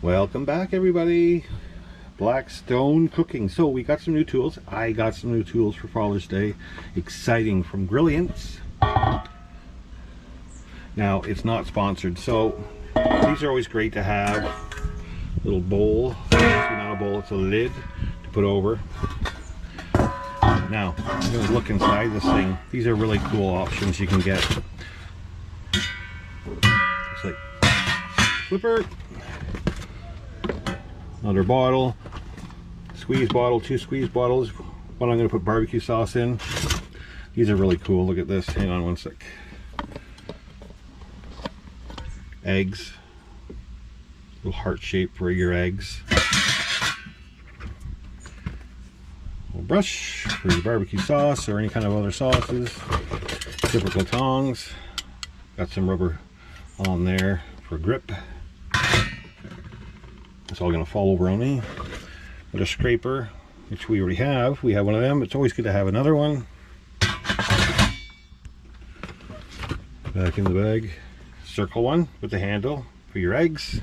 Welcome back, everybody. Blackstone Cooking. So we got some new tools. I got some new tools for Father's Day. Exciting, from Brilliance. Now, it's not sponsored, so these are always great to have. Little bowl. It's not a bowl, it's a lid to put over. Now, I'm going to look inside this thing. These are really cool options you can get. It's like flipper. Another bottle, squeeze bottle, 2 squeeze bottles. One I'm going to put barbecue sauce in. These are really cool. Look at this. Hang on one sec. Eggs. Little heart shape for your eggs. Little brush for your barbecue sauce or any kind of other sauces. Typical tongs. Got some rubber on there for grip. It's all going to fall over on me. With a scraper, which we already have. We have one of them. It's always good to have another one. Back in the bag. Circle one with the handle for your eggs.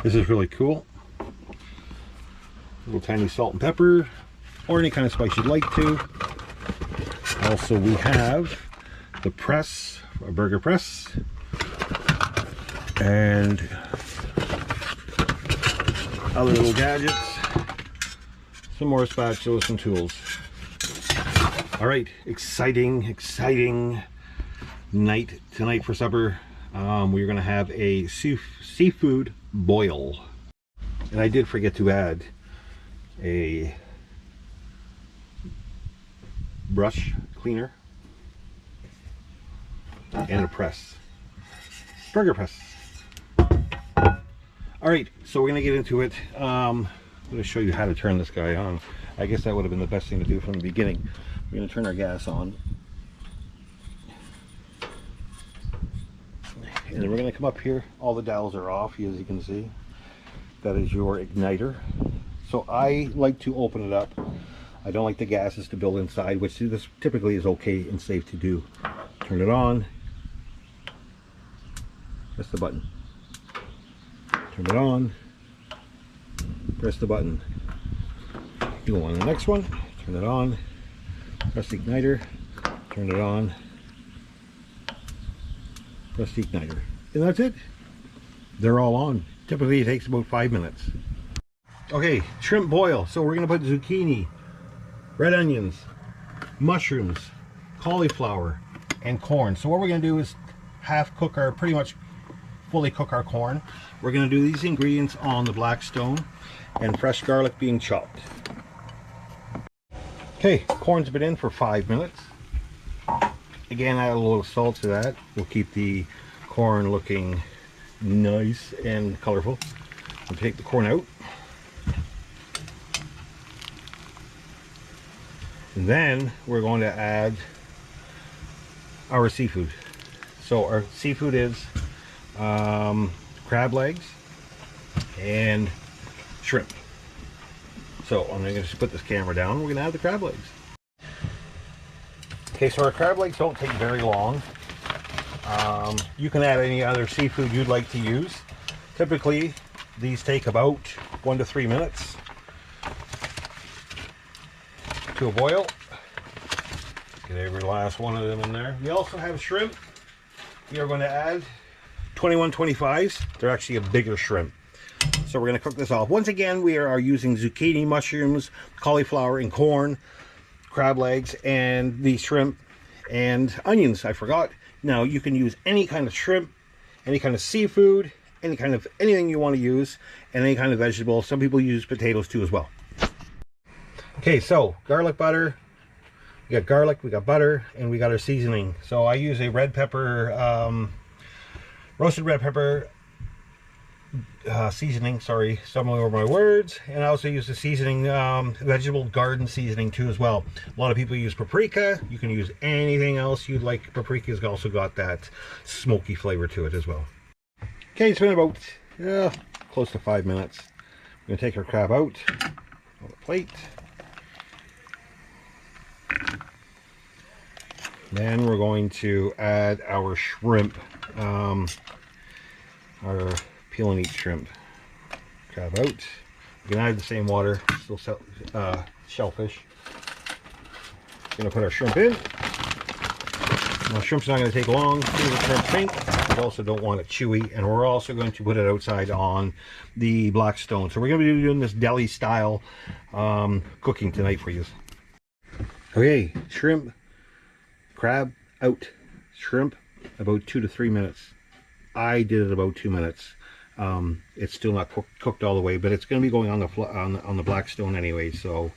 This is really cool. Little tiny salt and pepper, or any kind of spice you'd like to. Also, we have the press, a burger press, and other little gadgets, some more spatulas and tools. All right, exciting night tonight for supper. We're gonna have a seafood boil, and I did forget to add a brush cleaner and a press, burger press. All right, so we're gonna get into it. I'm gonna show you how to turn this guy on. I guess that would have been the best thing to do from the beginning. We're gonna turn our gas on, and then we're gonna come up here. All the dowels are off, as you can see. That is your igniter. So I like to open it up. I don't like the gases to build inside, which this typically is okay and safe to do. Turn it on. Press the button. Turn it on. Press the button. Go on the next one. Turn it on. Press the igniter. Turn it on. Press the igniter. And that's it. They're all on. Typically it takes about 5 minutes. Okay, shrimp boil. So we're going to put zucchini, red onions, mushrooms, cauliflower, and corn. So what we're going to do is pretty much fully cook our corn. We're going to do these ingredients on the Blackstone, and fresh garlic being chopped. Okay, corn's been in for 5 minutes. Again, add a little salt to that. We'll keep the corn looking nice and colorful. We'll take the corn out. And then we're going to add our seafood. So our seafood is crab legs and shrimp. So I'm going to just put this camera down. We're going to add the crab legs. Okay, so our crab legs don't take very long. You can add any other seafood you'd like to use. Typically, these take about 1 to 3 minutes to a boil. Get every last one of them in there. We also have shrimp. We are going to add 2125s. They're actually a bigger shrimp. So we're going to cook this off. Once again, we are using zucchini, mushrooms, cauliflower, and corn, crab legs, and the shrimp and onions. I forgot. Now you can use any kind of shrimp, any kind of seafood, anything you want to use, and any kind of vegetable. Some people use potatoes too as well. Okay, so garlic butter. We got garlic, we got butter, and we got our seasoning. So I use a red pepper, roasted red pepper seasoning. Sorry, stumbling over my words. And I also use the seasoning, vegetable garden seasoning too as well. A lot of people use paprika. You can use anything else you'd like. Paprika's also got that smoky flavor to it as well. Okay, it's been about close to 5 minutes. We're gonna take our crab out on the plate. Then we're going to add our shrimp. our peel and eat shrimp. Crab out. You can add the same water, still shellfish. We're gonna put our shrimp in. Now, shrimp's not gonna take long to the shrimp sink. We also don't want it chewy, and we're also going to put it outside on the black stone. So we're gonna be doing this deli style cooking tonight for you. Okay, shrimp, crab out. Shrimp about 2 to 3 minutes. I did it about 2 minutes. It's still not cooked all the way, but it's going to be going on the black stone anyway, so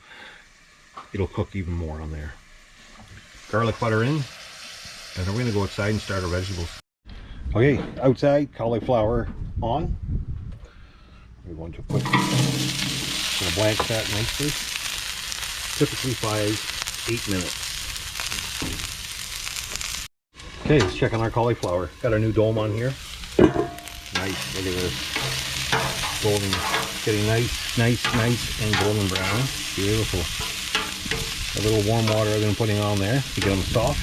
it'll cook even more on there. Garlic butter in, and then we're going to go outside and start our vegetables. Okay, outside, cauliflower on. We're going to blanch that nicely. Typically 5-8 minutes. Okay, let's check on our cauliflower. Got our new dome on here. Nice, look at this. Golden, getting nice and golden brown. Beautiful. A little warm water I'm going to put on there to get them soft.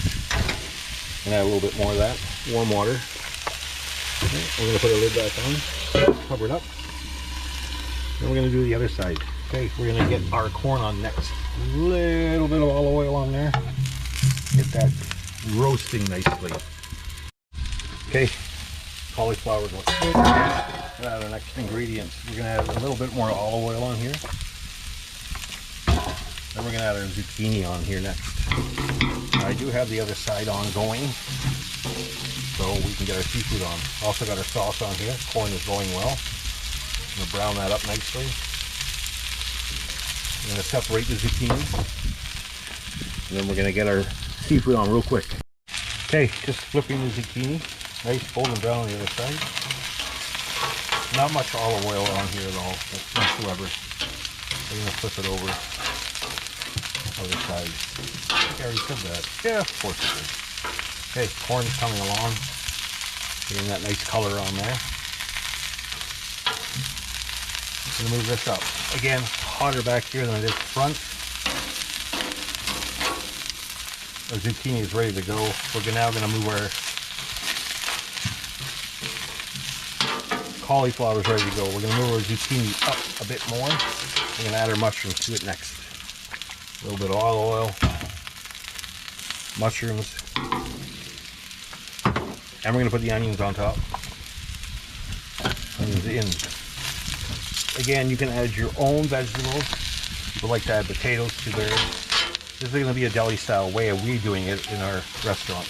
And add a little bit more of that warm water. Okay, we're going to put a lid back on, cover it up. Then we're going to do the other side. Okay, we're going to get our corn on next. A little bit of olive oil on there. Get that roasting nicely. Okay, cauliflower going. Add our next ingredients. We're going to add a little bit more olive oil on here. Then we're going to add our zucchini on here next. Now, I do have the other side on going, so we can get our seafood on. Also got our sauce on here. Corn is going well. I'm going to brown that up nicely. I'm going to separate the zucchini. And then we're going to get our seafood on real quick. Okay, just flipping the zucchini. Nice golden brown on the other side. Not much olive oil on here at all, whatsoever. We're going to flip it over. Other side. I think I already said that. Yeah, of course it is. Okay, corn's coming along. Getting that nice color on there. I'm gonna move this up. Again, hotter back here than it is front. Our zucchini is ready to go. We're now gonna move our cauliflower is ready to go. We're gonna move our zucchini up a bit more. We're gonna add our mushrooms to it next. A little bit of olive oil, mushrooms, and we're going to put the onions on top. Onions in. Again, you can add your own vegetables. People like to add potatoes to theirs. This is going to be a deli style way of we doing it in our restaurant.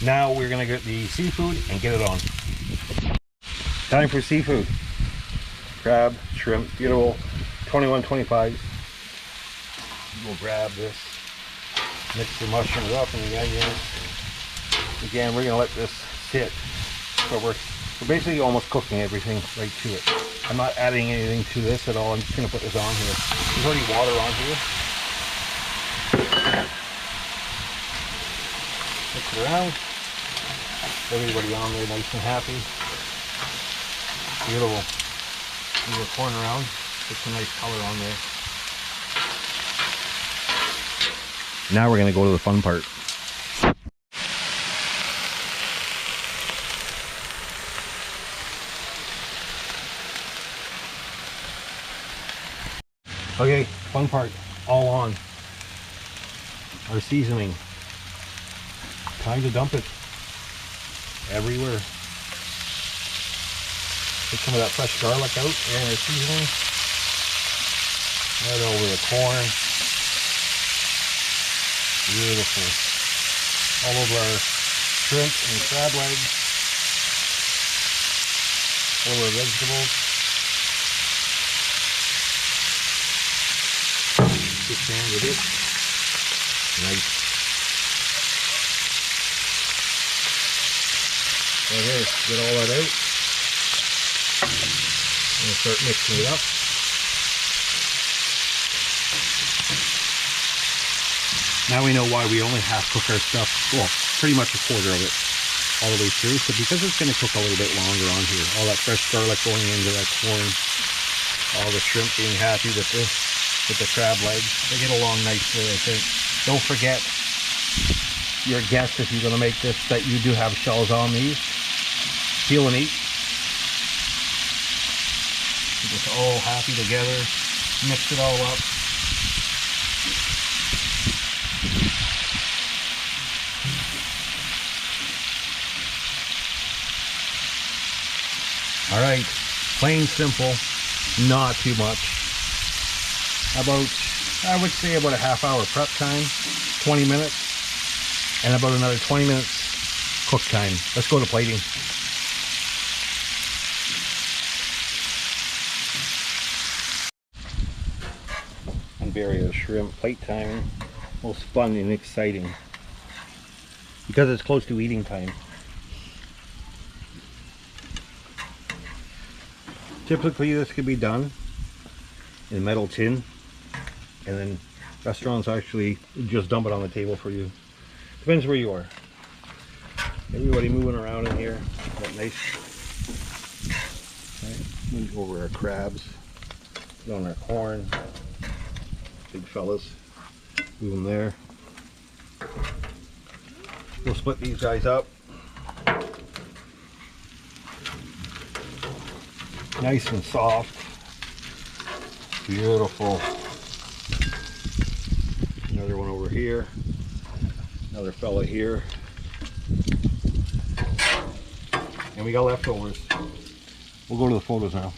Now we're going to get the seafood and get it on. Time for seafood. Crab, shrimp, beautiful. 21.25. We'll grab this, mix the mushrooms up and the onions. Again, we're going to let this sit. So we're basically almost cooking everything right to it. I'm not adding anything to this at all. I'm just going to put this on here. There's already water on here. Mix it around. Everybody on there nice and happy. Beautiful. Move the corn around. Put some nice color on there. Now we're going to go to the fun part. Okay, fun part. All on. Our seasoning. Time to dump it. Everywhere. Put some of that fresh garlic out and our seasoning. Right over the corn. Beautiful. All over our shrimp and crab legs. All over our vegetables. Just hand with it. Nice. Okay, get all that out. I'm going to start mixing it up. Now we know why we only half cook our stuff, well, pretty much a quarter of it all the way through. So because it's going to cook a little bit longer on here, all that fresh garlic going into that corn, all the shrimp being happy with the crab legs, they get along nicely, I think. Don't forget, your guess, if you're going to make this, that you do have shells on these. Peel and eat. Just all happy together. Mix it all up. All right, plain simple, not too much. About, I would say about a half hour prep time, 20 minutes, and about another 20 minutes cook time. Let's go to plating. And various shrimp plate time, most fun and exciting because it's close to eating time. Typically this could be done in a metal tin, and then restaurants actually just dump it on the table for you. Depends where you are. Everybody moving around in here. Got nice. Right. Move over our crabs. Put on our corn. Big fellas. Move them there. We'll split these guys up. Nice and soft. Beautiful. Another one over here. Another fella here. And we got leftovers. We'll go to the photos now.